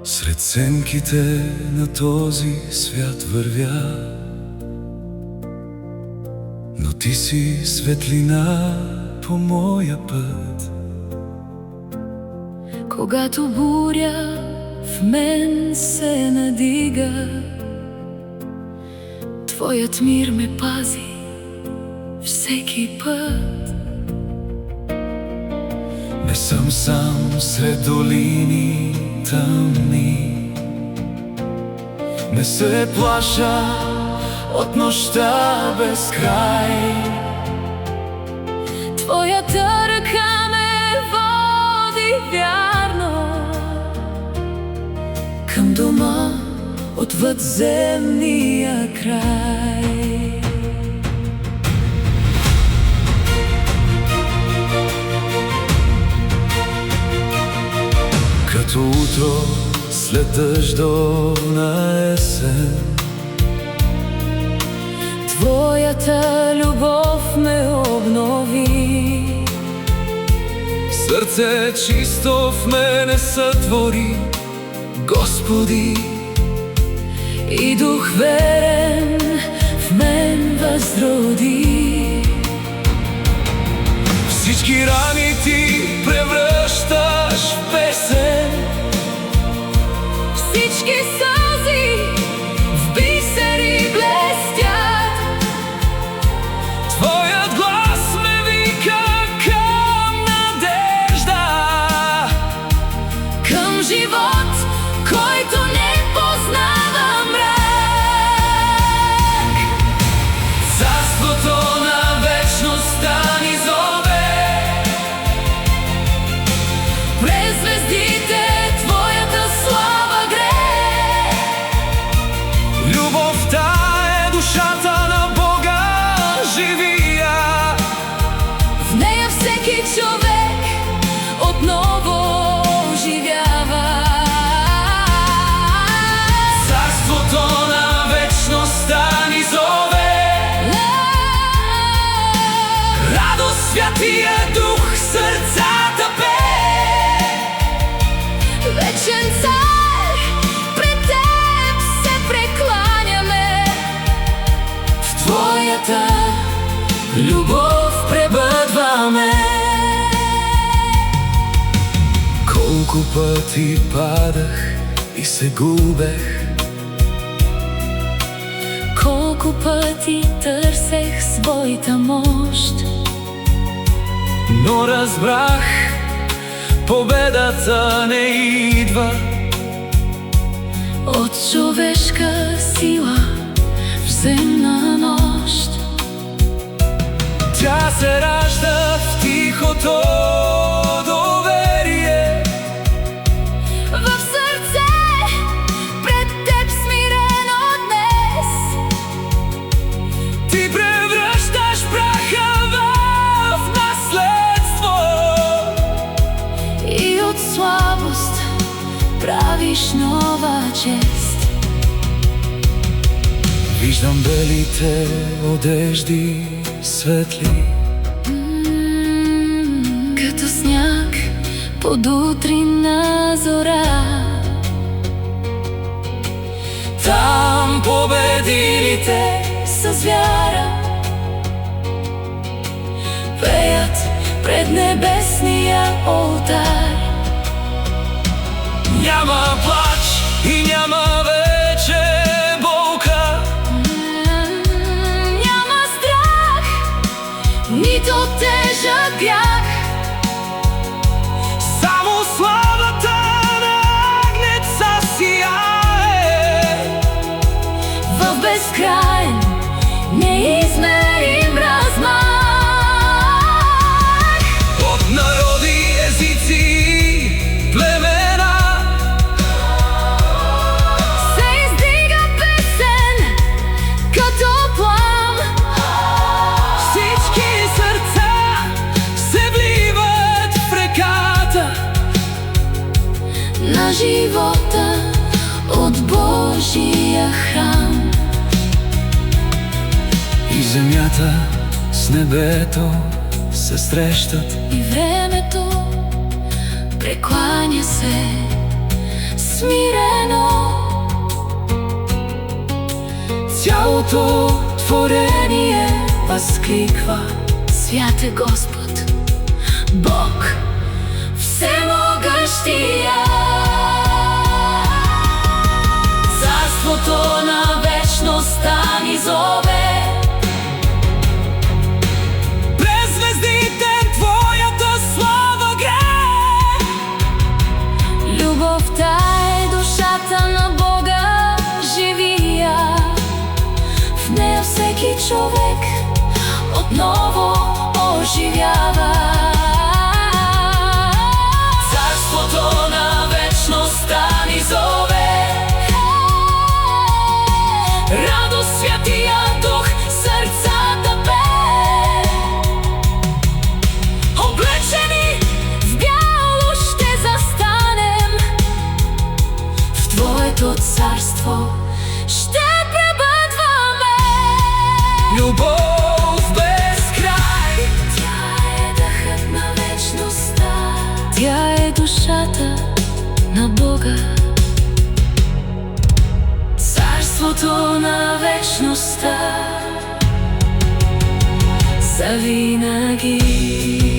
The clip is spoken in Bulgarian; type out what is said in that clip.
Сред сенките на този свят вървя, но ти си светлина по моя път. Когато буря в мен се надига, твоят мир ме пази всеки път. Не съм сам сред долини тъмни, не се плаша от нощта без край. Твоята ръка ме води вярно към дома отвъд земния край. Като утро след дъждовна есен, твоята любов ме обнови. сърце чисто в мене сътвори, Господи, И дух верен в мен възроди. всички рани ти превръщаш в песен, Всички сълзи в бисери блестят. Твоят глас ме вика към надежда, Към живот, който не познава мрак. царството на вечността ни зове. През звездите твоята слава грее. Любовта е душата на Бога живия, В нея всеки човек отново оживява. царството на вечността ни зове. Радост, Святия Дух, сърцата пее. Вечен цар, пред теб се прекланяме. В Твоята Любов пребъдваме. колко пъти падах и се губех, Колко пъти търсех своята мощ, но разбрах, победата не идва от човешка сила в земна нощ. Тя се ражда в тихото доверие, В сърце пред теб смирено днес. ти превръщаш праха в наследство. И от слабост правиш нова чест. Виждам белите одежди светли, Като сняг под утринна зора. там победилите С вяра пеят пред небесния олтар. няма плач и няма вече болка. Няма страх, нито тежък грях. Само славата на Агнеца сияе. В безкрайен, неизмерим размах. От народи, езици, племена Се издига песен като плам. всички сърца се вливат в реката На живота от Божия храм. И земята с небето се срещат, И времето прекланя се смирено. цялото творение възкликва: Свят е Господ, Бог всемогъщия. Царството на вечността ни зове. През звездите Твоята слава грее. Любовта е душата на Бога живия. В нея всеки човек отново оживява. Царството на вечността ни зове. Радост, Святия Дух, сърцата пее. Облечени в бяло ще застанем. В Твоето царство ще пребъдваме. Любов без край. Тя е дъхът на вечността. Тя е душата на Бога. Царството на вечността завинаги.